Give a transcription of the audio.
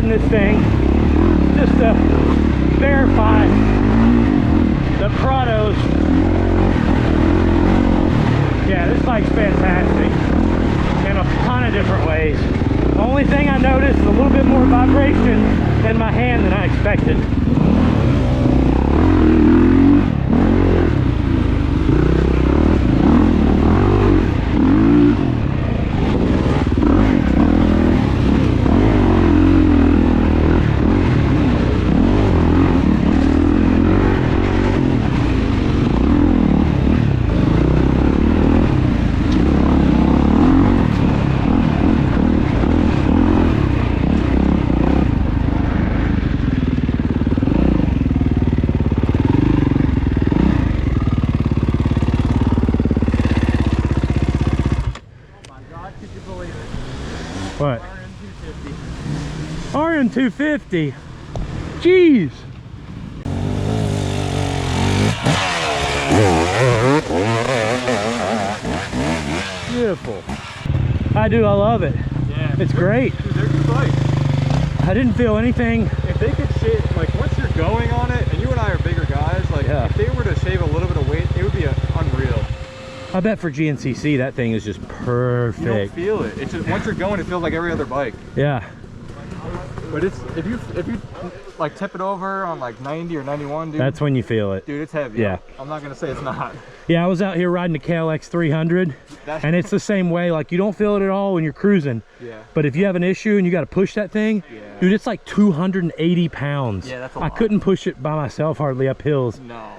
riding this thing just to verify the Prados. Yeah, this bike's fantastic in a ton of different ways. The only thing I noticed is a little bit more vibration in my hand than I expected. What? RM250. Jeez. Beautiful. I do. I love it. Yeah. It's great. Dude, they're good bikes. I didn't feel anything. If they could shave, like once you're going on it, and you and I are bigger guys, like yeah. If they were to shave a little bit of weight, it would be unreal. I bet for GNCC that thing is just perfect. You don't feel it. It's just once you're going, it feels like every other bike. Yeah. But it's if you like tip it over on like 90 or 91, dude. That's when you feel it. Dude, it's heavy. Yeah. I'm not gonna say it's not. Yeah, I was out here riding the KX450F, and it's the same way. Like you don't feel it at all when you're cruising. Yeah. But if you have an issue and you got to push that thing, yeah. dude, it's like 280 pounds. Yeah, that's a I lot. couldn't push it by myself hardly up hills. No.